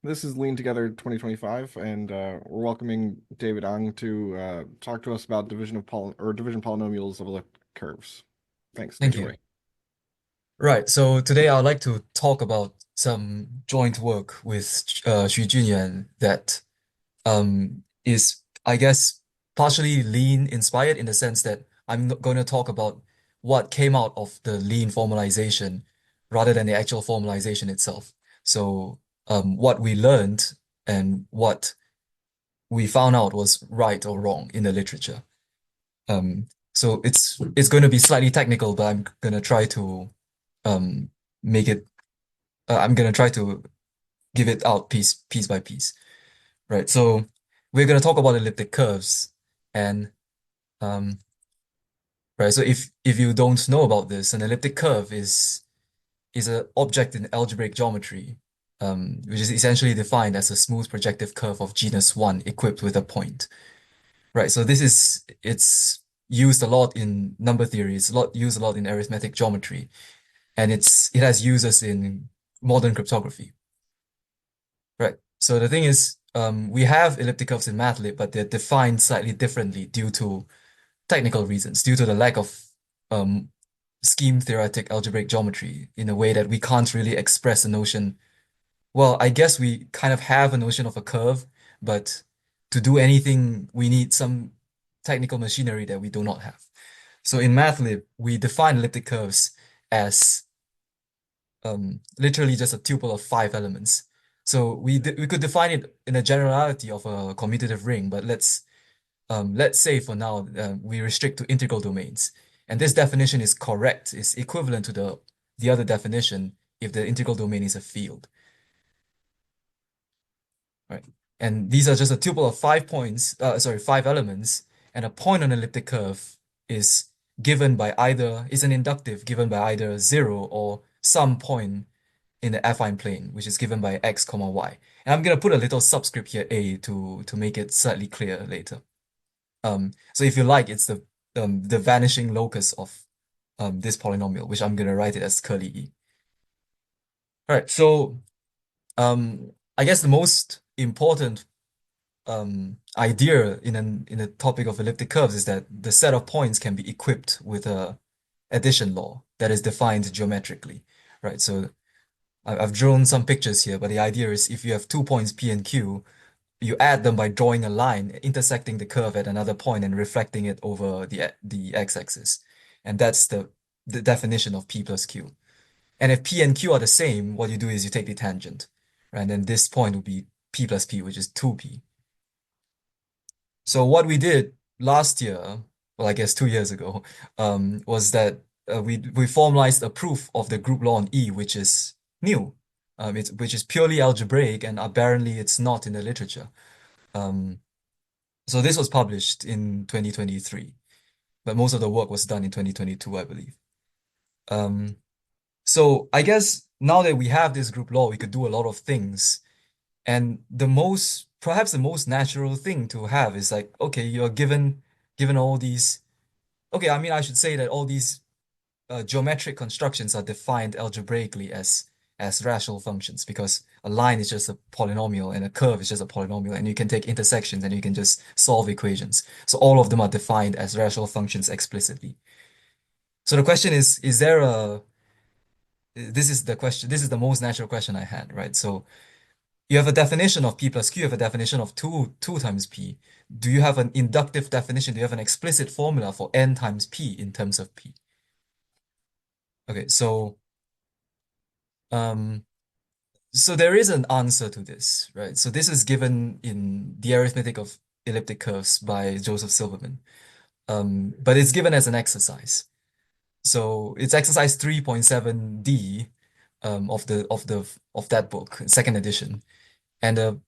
This is Lean Together 2025, and we're welcoming David Ang to talk to us about division polynomials of elliptic curves. Thanks. Take Thank it you. away. Right. So today I'd like to talk about some joint work with Junyan that is, I guess, partially lean inspired in the sense that I'm not going to talk about what came out of the lean formalization rather than the actual formalization itself. So what we learned and what we found out was right or wrong in the literature. So it's going to be slightly technical, but I'm going to try to um make it I'm gonna try to give it out piece by piece, right? So we're gonna talk about elliptic curves, and um right. So if you don't know about this, an elliptic curve is an object in algebraic geometry, which is essentially defined as a smooth projective curve of genus one equipped with a point, right? So it's used a lot in number theory. It's used a lot in arithmetic geometry, and it has uses in modern cryptography. Right. So the thing is, we have elliptic curves in MATLAB, but they're defined slightly differently due to technical reasons, due to the lack of um, scheme theoretic algebraic geometry in a way that we can't really express a notion. Well, I guess we kind of have a notion of a curve, but to do anything, we need some technical machinery that we do not have. So in MATLAB, we define elliptic curves as literally just a tuple of five elements. So we could define it in a generality of a commutative ring, but let's say for now we restrict to integral domains, and this definition is correct, is equivalent to the other definition if the integral domain is a field, right? And these are just a tuple of 5 points, sorry, five elements, and a point on an elliptic curve is given by either is an inductive given by either zero or some point in the affine plane, which is given by x comma y. And I'm gonna put a little subscript here a to make it slightly clear later. So if you like, it's the vanishing locus of this polynomial, which I'm gonna write it as curly e. All right. So I guess the most important idea in a topic of elliptic curves is that the set of points can be equipped with a addition law that is defined geometrically, right? So I've drawn some pictures here, but the idea is if you have 2 points P and Q, you add them by drawing a line intersecting the curve at another point and reflecting it over the x-axis. And that's the definition of P plus Q. And if P and Q are the same, what you do is you take the tangent, right? And then this point would be P plus P, which is 2P. So what we did last year, well, I guess 2 years ago, was that we formalized a proof of the group law on E, which is new. Which is purely algebraic, and apparently it's not in the literature. Um, so this was published in 2023, but most of the work was done in 2022, I believe. Um, so I guess now that we have this group law, we could do a lot of things. And perhaps the most natural thing to have is like, okay, you're given all these. Okay, I mean, I should say that all these geometric constructions are defined algebraically as rational functions because a line is just a polynomial and a curve is just a polynomial, and you can take intersections and you can just solve equations. So all of them are defined as rational functions explicitly. So the question is there a this is the question, this is the most natural question I had, right? So you have a definition of P plus Q, you have a definition of two times P. Do you have an inductive definition? Do you have an explicit formula for n times P in terms of P? Okay, um so there is an answer to this, right? So this is given in The Arithmetic of Elliptic Curves by Joseph Silverman. But it's given as an exercise. So it's exercise 3.7D of that book, second edition. And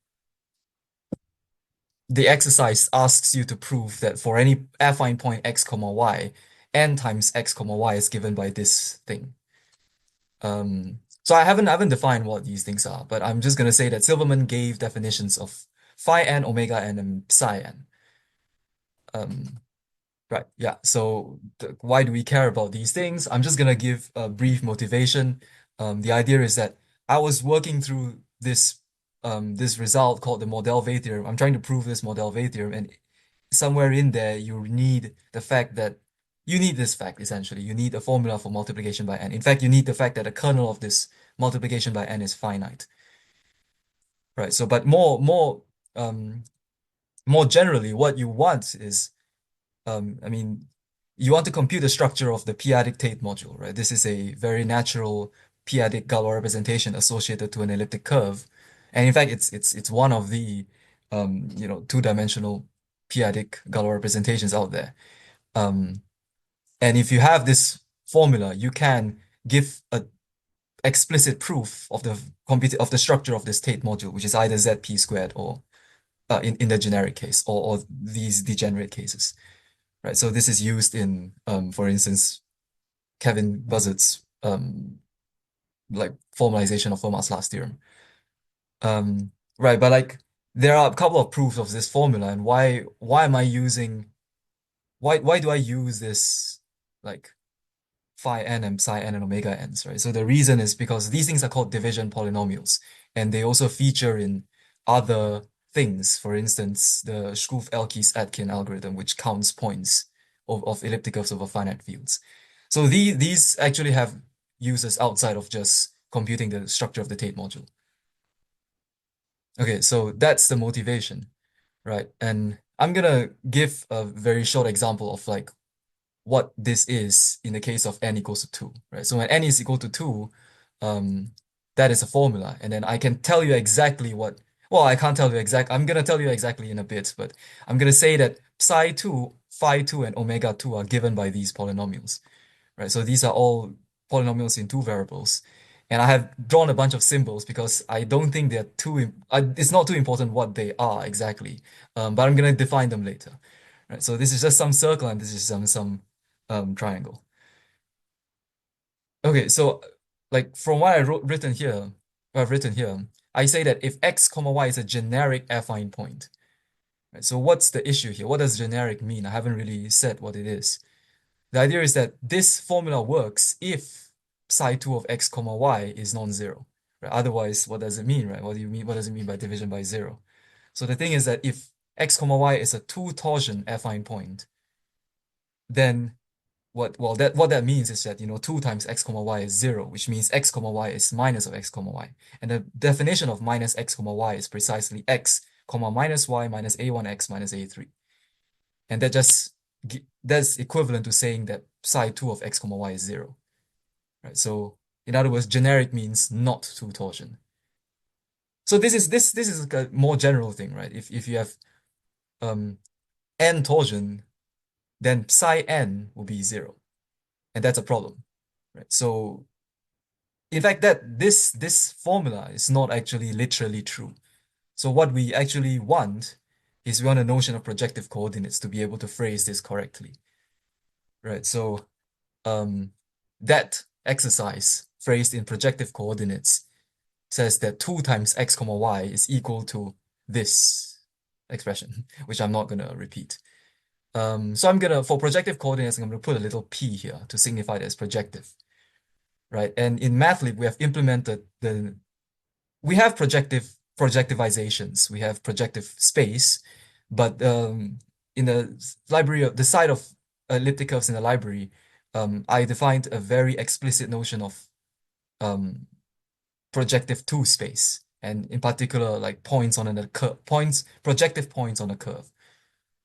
the exercise asks you to prove that for any affine point x comma y, n times x comma y is given by this thing. So I haven't defined what these things are, but I'm just gonna say that Silverman gave definitions of phi n, omega n, and psi n. Um, right, yeah. So why do we care about these things? I'm just gonna give a brief motivation. The idea is that I was working through this this result called the Mordell-Weil theorem. I'm trying to prove this Mordell-Weil theorem, and somewhere in there you need the fact that you need this fact essentially. You need a formula for multiplication by n. In fact, you need the fact that the kernel of this multiplication by n is finite, right? So, but um more generally, what you want is I mean, you want to compute the structure of the p-adic Tate module, right? This is a very natural p-adic Galois representation associated to an elliptic curve, and in fact, it's one of the two-dimensional p-adic Galois representations out there. And if you have this formula, you can give a explicit proof of the structure of this Tate module, which is either ZP squared or in the generic case or these degenerate cases. Right, so this is used in, for instance, Kevin Buzzard's like formalization of Fermat's last theorem. Right, but like there are a couple of proofs of this formula, and why am I using why do I use this like phi n and psi n and omega n's, right? So the reason is because these things are called division polynomials, and they also feature in other things. For instance, the Schroef-Elkies-Atkin algorithm, which counts points of elliptic curves over finite fields. So these actually have uses outside of just computing the structure of the Tate module. Okay, so that's the motivation, right? And I'm gonna give a very short example of like what this is in the case of n equals to 2, right? So when n is equal to 2, that is a formula. And then I can tell you exactly well, I can't tell you I'm going to tell you exactly in a bit, but I'm going to say that psi 2, phi 2, and omega 2 are given by these polynomials, right? So these are all polynomials in two variables. And I have drawn a bunch of symbols because I don't think they're it's not too important what they are exactly, but I'm going to define them later. Right, so this is just some circle and this is some triangle. Okay, so like from what I've written here, I say that if x comma y is a generic affine point, right? So what's the issue here? What does generic mean? I haven't really said what it is. The idea is that this formula works if psi 2 of x comma y is non-zero. Right? Otherwise, what does it mean, right? What do you mean? What does it mean by division by zero? So the thing is that if x comma y is a two-torsion affine point, then what that means is that 2 times x comma y is 0, which means x comma y is minus of x comma y. And the definition of minus x comma y is precisely x comma minus y minus a1x minus a3. And that's equivalent to saying that psi 2 of x comma y is 0. Right? So in other words, generic means not two torsion. So this is a more general thing, right? If you have n torsion, then psi n will be 0. And that's a problem, right? So in fact, that this formula is not actually literally true. So what we actually want is we want a notion of projective coordinates to be able to phrase this correctly, right? So that exercise phrased in projective coordinates says that 2 times x comma y is equal to this expression, which I'm not gonna repeat. So for projective coordinates, I'm gonna put a little p here to signify that it's projective, right? And in MATLib, we have implemented we have projectivizations, we have projective space, but in the side of elliptic curves in the library, I defined a very explicit notion of projective two space, and in particular, like projective points on a curve.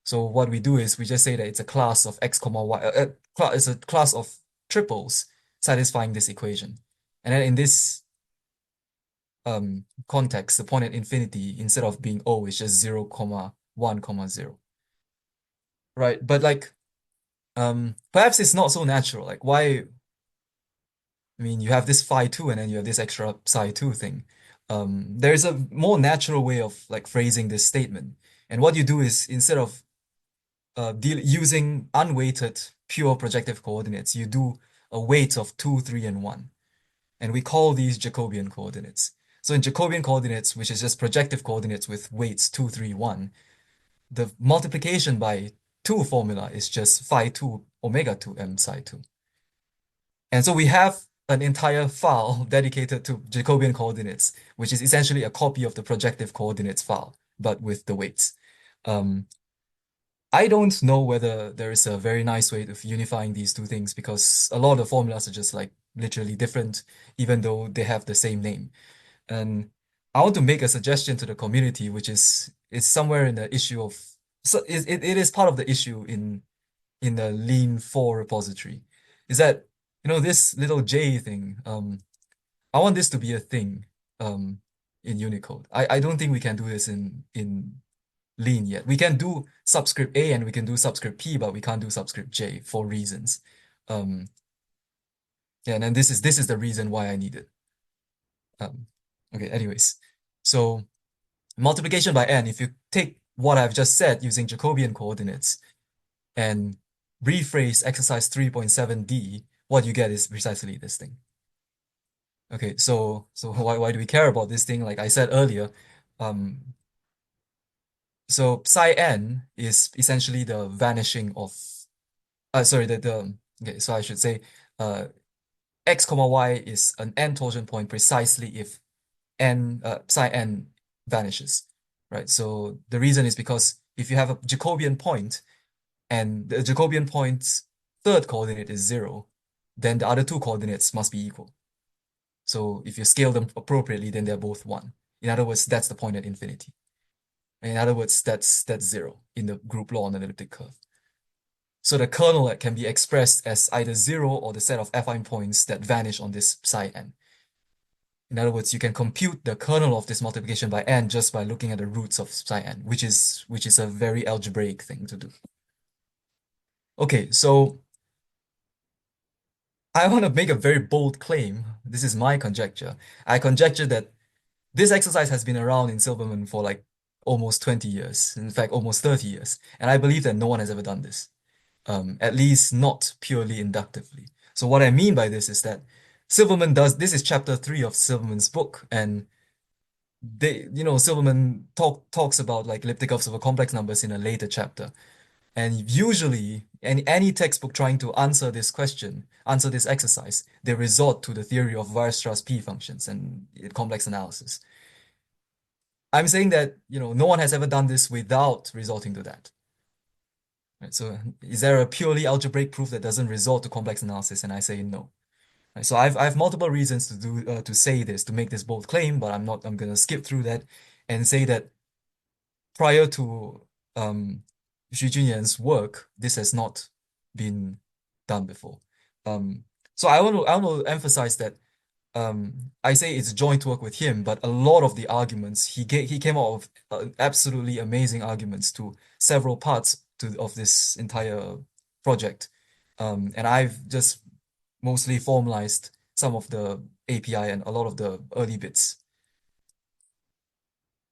So what we do is we just say that it's a class of x comma y, it's a class of triples satisfying this equation. And then in this context, the point at infinity, instead of being O, is just 0, 1, 0. Right? But like, perhaps it's not so natural. Like why, I mean, you have this phi 2 and then you have this extra psi 2 thing. There's a more natural way of like phrasing this statement. And what you do is instead of using unweighted pure projective coordinates, you do a weight of 2, 3, and 1. And we call these Jacobian coordinates. So in Jacobian coordinates, which is just projective coordinates with weights 2, 3, 1, the multiplication by 2 formula is just phi 2 omega 2 m psi 2. And so we have an entire file dedicated to Jacobian coordinates, which is essentially a copy of the projective coordinates file, but with the weights. Um, I don't know whether there is a very nice way of unifying these two things because a lot of the formulas are just like literally different, even though they have the same name. And I want to make a suggestion to the community, which is somewhere in the issue of so it is part of the issue in the Lean 4 repository, is that this little J thing. I want this to be a thing in Unicode. I don't think we can do this in Lean yet. We can do subscript A and we can do subscript P, but we can't do subscript J for reasons. Um, yeah, and then this is the reason why I need it. Um, okay, anyways. So multiplication by n, if you take what I've just said using Jacobian coordinates and rephrase exercise 3.7d, what you get is precisely this thing. Okay, so why do we care about this thing? Like I said earlier, um, so psi n is essentially the vanishing of sorry, the okay, so I should say x comma y is an n torsion point precisely if psi n vanishes, right? So the reason is because if you have a Jacobian point and the Jacobian point's third coordinate is 0, then the other two coordinates must be equal. So if you scale them appropriately, then they're both 1. In other words, that's the point at infinity. In other words, that's 0 in the group law on an elliptic curve. So the kernel can be expressed as either 0 or the set of affine points that vanish on this psi n. In other words, you can compute the kernel of this multiplication by n just by looking at the roots of psi n, which is a very algebraic thing to do. Okay, so I want to make a very bold claim. This is my conjecture. I conjecture that this exercise has been around in Silverman for like almost 20 years, in fact, almost 30 years. And I believe that no one has ever done this, at least not purely inductively. So what I mean by this is that Silverman does, this is chapter 3 of Silverman's book, and Silverman talks about like elliptic curves over complex numbers in a later chapter. And usually, any textbook trying to answer this question, answer this exercise, they resort to the theory of Weierstrass P functions and complex analysis. I'm saying that, no one has ever done this without resorting to that. Right? So is there a purely algebraic proof that doesn't resort to complex analysis? And I say no. Right? So I have multiple reasons to say this, to make this bold claim, but I'm gonna skip through that and say that prior to Xu Junyan's work, this has not been done before. So I want to emphasize that I say it's joint work with him, but a lot of the arguments he came out of absolutely amazing arguments to several parts of this entire project, and I've just mostly formalized some of the API and a lot of the early bits.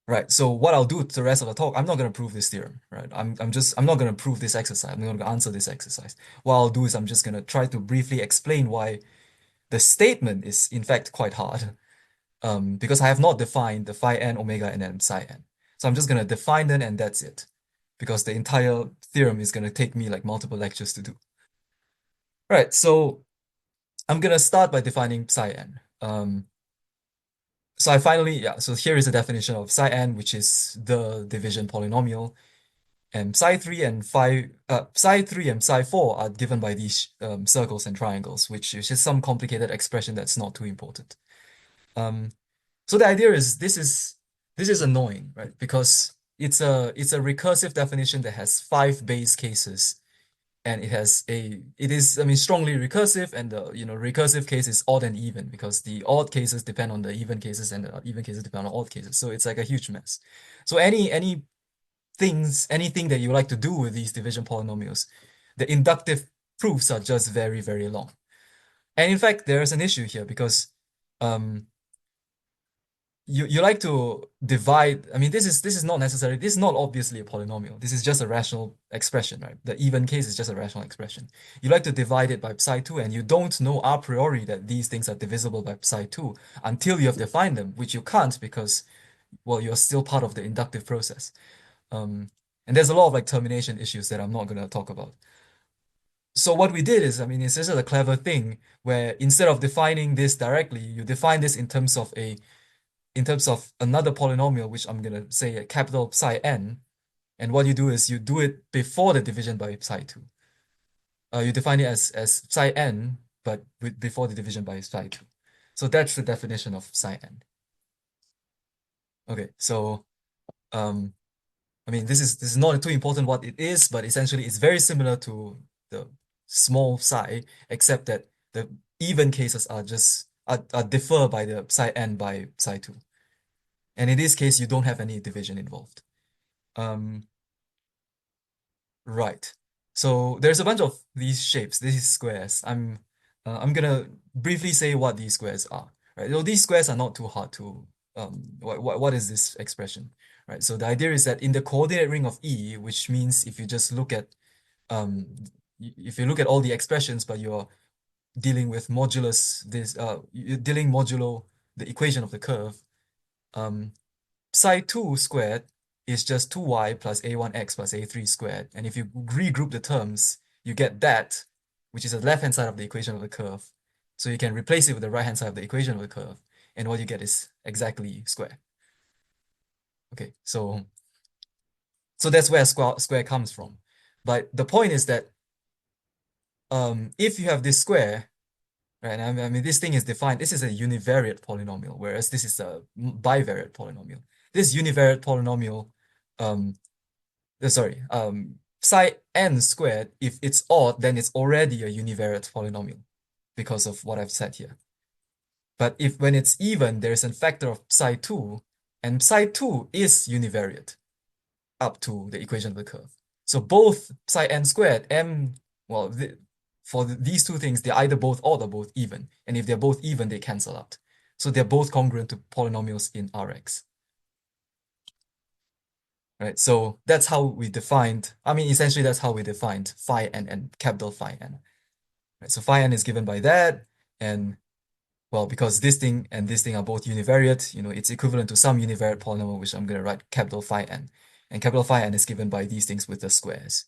Right. So what I'll do to the rest of the talk, I'm not going to prove this theorem, right? I'm not going to prove this exercise. I'm not going to answer this exercise. What I'll do is I'm just going to try to briefly explain why the statement is in fact quite hard. Because I have not defined the phi n, omega n, and psi n. So I'm just going to define them and that's it. Because the entire theorem is going to take me like multiple lectures to do. Right. So I'm going to start by defining psi n. So here is the definition of psi n, which is the division polynomial. And psi 3 and psi 4 are given by these circles and triangles, which is just some complicated expression that's not too important. So the idea is this is annoying, right? Because it's a recursive definition that has 5 base cases, and it is, I mean, strongly recursive, and the recursive case is odd and even because the odd cases depend on the even cases and the even cases depend on odd cases. So it's like a huge mess. So anything that you like to do with these division polynomials, the inductive proofs are just very, very long. And in fact, there's an issue here because you like to divide. I mean, this is not obviously a polynomial. This is just a rational expression, right? The even case is just a rational expression. You like to divide it by psi2, and you don't know a priori that these things are divisible by psi2 until you have defined them, which you can't because, well, you're still part of the inductive process. And there's a lot of like termination issues that I'm not going to talk about. So what we did is, I mean, it's just a clever thing where instead of defining this directly, you define this in terms of another polynomial, which I'm gonna say a capital psi n. And what you do is you do it before the division by psi 2. You define it as psi n, but before the division by psi 2. So that's the definition of psi n. Okay, so um, I mean, this is not too important what it is, but essentially it's very similar to the small psi, except that the even cases are differ by the psi n by psi 2. And in this case, you don't have any division involved. Um, right. So there's a bunch of these shapes, these squares. I'm gonna briefly say what these squares are. Right. So these squares are not too hard to what is this expression? Right. So the idea is that in the coordinate ring of E, which means if you just look at um if you look at all the expressions, but you're dealing with modulus this you're dealing modulo the equation of the curve, um psi 2 squared is just 2y plus a1x plus a3 squared. And if you regroup the terms, you get that, which is the left-hand side of the equation of the curve. So you can replace it with the right-hand side of the equation of the curve. And what you get is exactly square. Okay, so that's where square comes from. But the point is that if you have this square, right, I mean, this thing is defined, this is a univariate polynomial, whereas this is a bivariate polynomial. This univariate polynomial, um, sorry, psi n squared, if it's odd, then it's already a univariate polynomial because of what I've said here. But if when it's even, there's a factor of psi 2, and psi 2 is univariate up to the equation of the curve. So both psi n squared and, well, for these two things, they're either both odd or both even. And if they're both even, they cancel out. So they're both congruent to polynomials in Rx. Right, so that's how we defined, I mean, essentially that's how we defined phi n and capital phi n. Right, so phi n is given by that, and well, because this thing and this thing are both univariate, it's equivalent to some univariate polynomial, which I'm going to write capital phi n. And capital phi n is given by these things with the squares.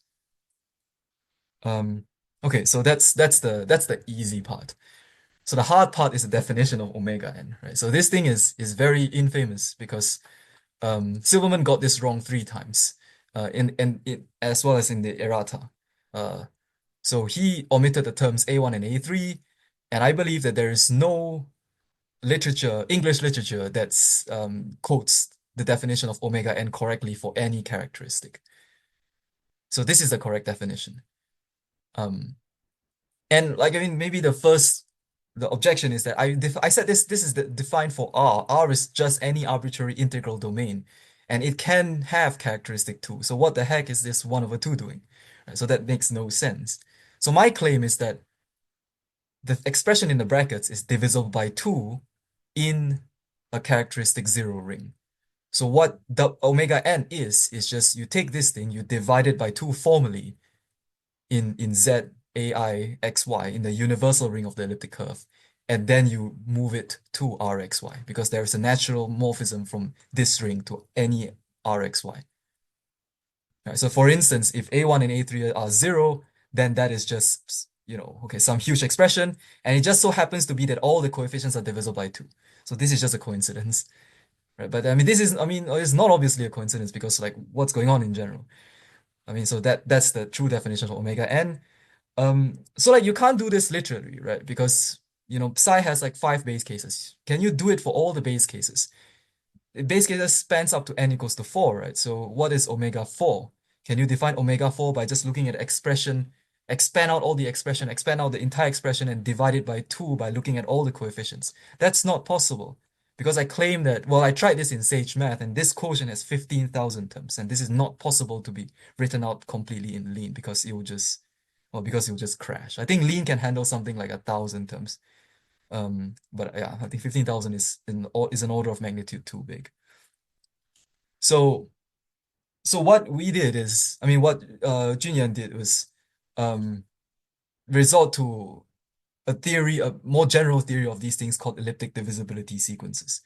Okay, so that's the easy part. So the hard part is the definition of omega n, right? So this thing is very infamous because Silverman got this wrong 3 times, as well as in the errata. So he omitted the terms A1 and A3, and I believe that there is no English literature that's quotes the definition of omega n correctly for any characteristic. So this is the correct definition. And like, I mean, maybe the objection is that I said this is defined for R. R is just any arbitrary integral domain, and it can have characteristic 2. So what the heck is this 1/2 doing? Right, so that makes no sense. So my claim is that the expression in the brackets is divisible by 2 in a characteristic 0 ring. So what the omega n is just you take this thing, you divide it by 2 formally in Z A I X Y in the universal ring of the elliptic curve, and then you move it to Rxy because there is a natural morphism from this ring to any Rxy. Right, so for instance, if A1 and A3 are 0, then that is just, okay, some huge expression, and it just so happens to be that all the coefficients are divisible by 2. So this is just a coincidence. Right? But I mean, it's not obviously a coincidence because like what's going on in general. I mean, so that's the true definition of omega n. So like you can't do this literally, right? Because psi has like 5 base cases. Can you do it for all the base cases? The base cases spans up to n equals to 4, right? So what is omega 4? Can you define omega 4 by just looking at expression, expand out all the expression, expand out the entire expression and divide it by 2 by looking at all the coefficients? That's not possible. Because I claim that, well, I tried this in Sage Math, and this quotient has 15,000 terms, and this is not possible to be written out completely in Lean because it will just crash. I think Lean can handle something like 1,000 terms. But yeah, I think 15,000 is an order of magnitude too big. So what we did is, I mean, what Junyan did was resort to a more general theory of these things called elliptic divisibility sequences.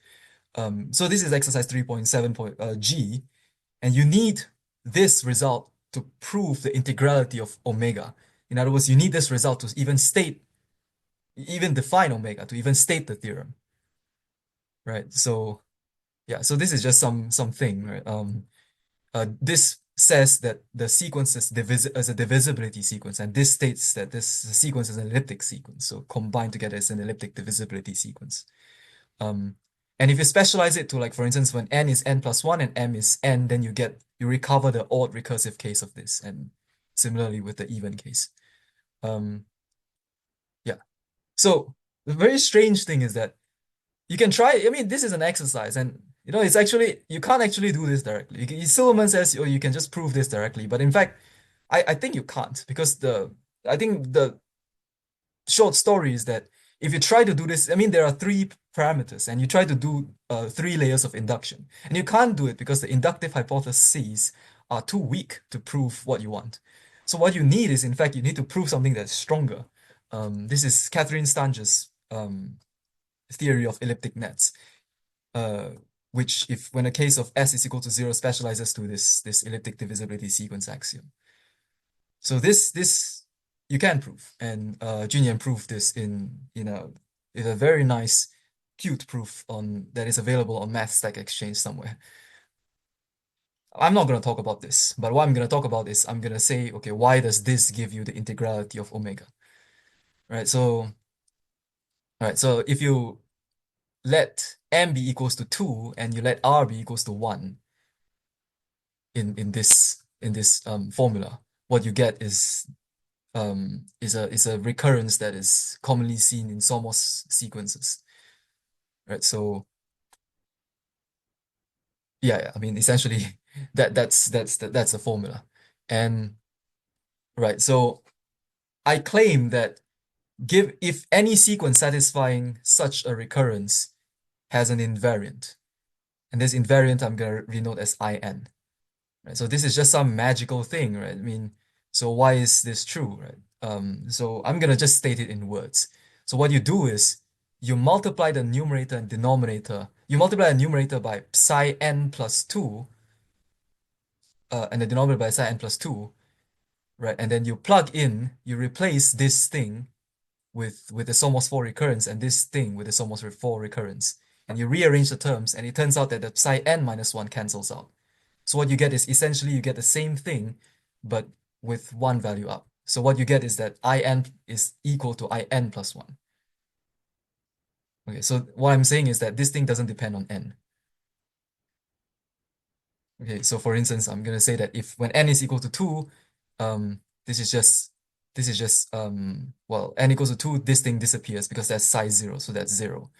So this is exercise 3.7 G, and you need this result to prove the integrality of omega In other words, you need this result to even define omega, to even state the theorem, right? So yeah, so this is just something, right? This says that the sequence is a divisibility sequence, and this states that this sequence is an elliptic sequence. So combined together is an elliptic divisibility sequence. Um, and if you specialize it to, like, for instance, when n is n plus 1 and m is n, then you recover the odd recursive case of this, and similarly with the even case. Yeah. So the very strange thing is that you can try. I mean, this is an exercise, and it's actually you can't actually do this directly. Silverman says, oh, you can just prove this directly, but in fact, I think you can't, because I think the short story is that if you try to do this, I mean, there are three parameters, and you try to do 3 layers of induction, and you can't do it because the inductive hypotheses are too weak to prove what you want. So what you need is, in fact, you need to prove something that's stronger. This is Catherine Stange's theory of elliptic nets, uh, which, if when a case of S is equal to 0, specializes to this elliptic divisibility sequence axiom. So this you can prove, and Junyan proved this in a very nice, cute proof that is available on Math Stack Exchange somewhere. I'm not going to talk about this, but what I'm going to talk about is I'm going to say, okay, why does this give you the integrality of omega? Right. So if you let m be equals to 2 and you let r be equals to 1 in this formula, what you get is a recurrence that is commonly seen in Somos sequences, right? So yeah, I mean, essentially that's the formula. And right, so I claim that if any sequence satisfying such a recurrence has an invariant, and this invariant I'm going to denote as in, right? So this is just some magical thing, right? I mean, so why is this true, right? So I'm gonna just state it in words. So what you do is you multiply the numerator and denominator. You multiply the numerator by psi n plus 2, and the denominator by psi n plus 2, right? And then you replace this thing with the Somos 4 recurrence, and this thing with the Somos 4 recurrence. And you rearrange the terms, and it turns out that the psi n minus 1 cancels out. So what you get is essentially you get the same thing, but with one value up. So what you get is that in is equal to in plus 1. Okay, so what I'm saying is that this thing doesn't depend on n. Okay, so for instance, I'm going to say that if when n is equal to 2, this is just well, n equals to 2, this thing disappears because that's psi 0, so that's 0.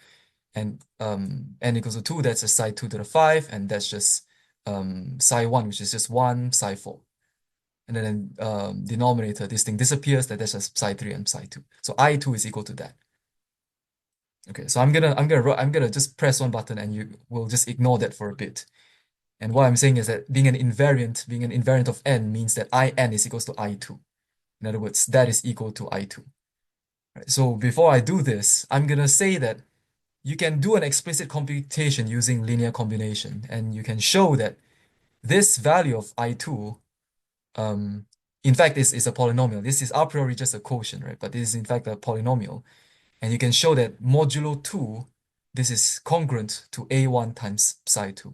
And n equals to 2, that's just psi 2 to the 5, and that's just psi 1, which is just 1 psi 4. And then denominator, this thing disappears, that's just psi 3 and psi 2. So I2 is equal to that. Okay, so I'm gonna just press one button, and you will just ignore that for a bit. And what I'm saying is that being an invariant of n means that in is equals to I2. In other words, that is equal to I2. Right, so before I do this, I'm gonna say that you can do an explicit computation using linear combination, and you can show that this value of I2, in fact, is a polynomial. This is a priori just a quotient, right? But this is in fact a polynomial. And you can show that modulo 2, this is congruent to A1 times psi 2.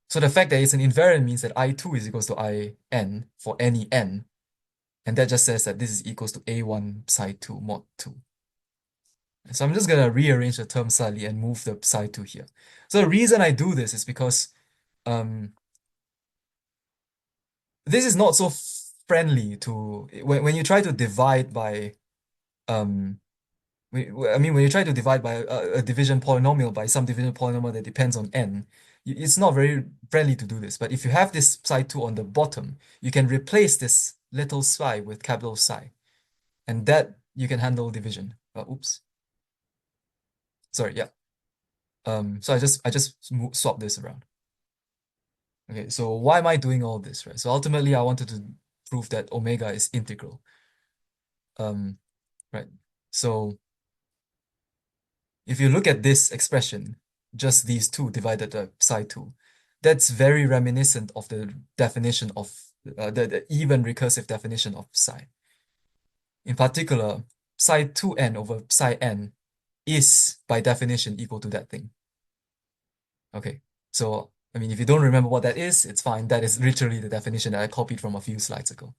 So the fact that it's an invariant means that I2 is equals to In for any n. And that just says that this is equals to A1 psi 2 mod 2. So I'm just going to rearrange the term slightly and move the psi 2 here. So the reason I do this is because this is not so friendly to when you try to divide by when you try to divide by a division polynomial by some division polynomial that depends on n, it's not very friendly to do this. But if you have this psi 2 on the bottom, you can replace this little psi with capital psi, and that you can handle division. Oops. Sorry, yeah. So I just swap this around. Okay, so why am I doing all this, right? So ultimately, I wanted to prove that omega is integral. Right. So if you look at this expression, just these two divided by psi 2, that's very reminiscent of the definition of the even recursive definition of psi. In particular, psi 2n over psi n is by definition equal to that thing. Okay, so I mean, if you don't remember what that is, it's fine. That is literally the definition that I copied from a few slides ago.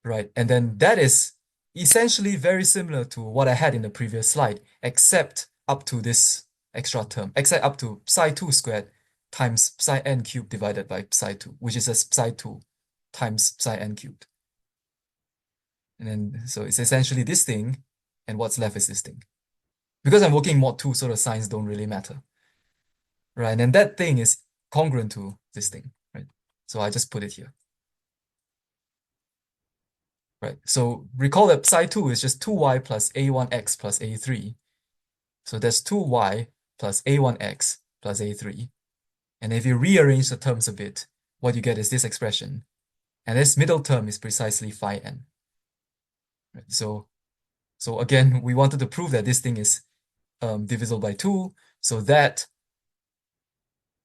Right, and then that is essentially very similar to what I had in the previous slide, except up to this extra term, except up to psi 2 squared times psi n cubed divided by psi 2, which is as psi 2 times psi n cubed. And then, so it's essentially this thing, and what's left is this thing. Because I'm working mod 2, so the signs don't really matter. Right, and that thing is congruent to this thing, right? So I just put it here. Right, so recall that psi 2 is just 2y plus a1x plus a3. So that's 2y plus a1x plus a3. And if you rearrange the terms a bit, what you get is this expression. And this middle term is precisely phi n. Right, so again, we wanted to prove that this thing is divisible by 2. So that,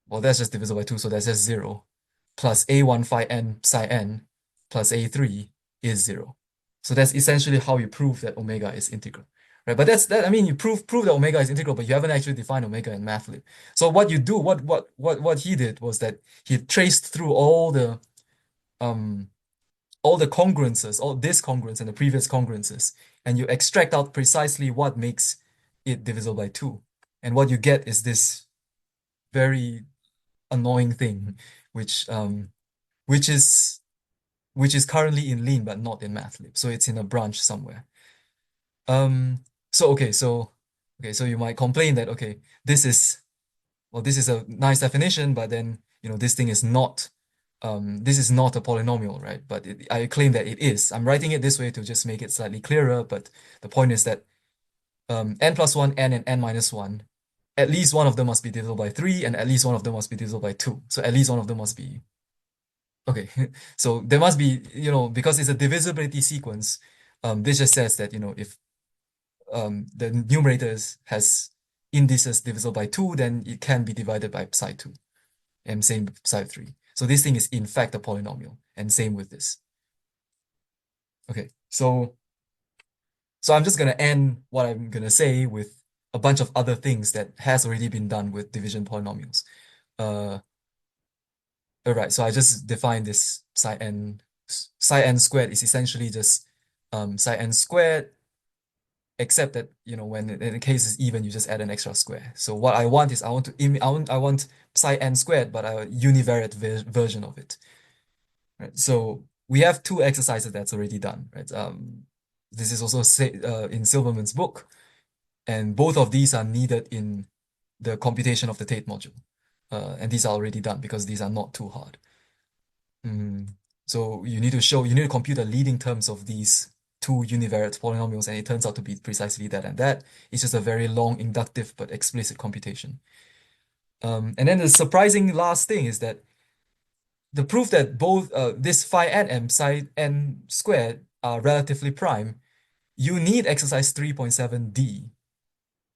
well, that's just divisible by 2, so that's just 0. Plus a1 phi n psi n plus a3 is 0. So that's essentially how you prove that omega is integral, right? But I mean, you prove that omega is integral, but you haven't actually defined omega in MathLib. So what you do, what he did was that he traced through all the congruences, all this congruence and the previous congruences, and you extract out precisely what makes it divisible by 2. And what you get is this very annoying thing, which is currently in Lean but not in MathLib. So it's in a branch somewhere. So you might complain that this is a nice definition, but then this thing is not this is not a polynomial, right? But I claim that it is. I'm writing it this way to just make it slightly clearer, but the point is that n plus 1, n, and n minus 1, at least one of them must be divisible by 3, and at least one of them must be divisible by 2. So at least one of them must be okay. So there must be, because it's a divisibility sequence, this just says that, if the numerator has indices divisible by 2, then it can be divided by psi 2. And same with psi 3. So this thing is in fact a polynomial, and same with this. Okay, so I'm just gonna end what I'm gonna say with a bunch of other things that has already been done with division polynomials. All right, so I just defined this psi n squared is essentially just psi n squared, except that when in the case is even, you just add an extra square. So what I want is I want psi n squared, but a univariate version of it. Right. So we have two exercises that's already done. Right. This is also in Silverman's book, and both of these are needed in the computation of the Tate module. And these are already done because these are not too hard. So you need to compute the leading terms of these two univariate polynomials, and it turns out to be precisely that and that. It's just a very long inductive but explicit computation. And then the surprising last thing is that the proof that both this phi n and psi n squared are relatively prime, you need exercise 3.7d.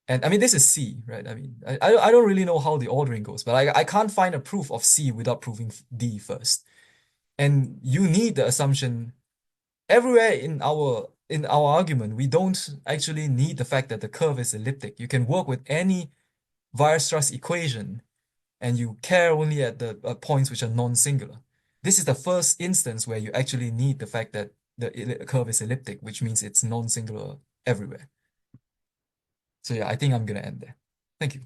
And I mean, this is C, right? I mean, I don't really know how the ordering goes, but I can't find a proof of C without proving D first. And you need the assumption everywhere in our argument. We don't actually need the fact that the curve is elliptic. You can work with any Weierstrass equation, and you care only at the points which are non-singular. This is the first instance where you actually need the fact that the curve is elliptic, which means it's non-singular everywhere. So yeah, I think I'm gonna end there. Thank you.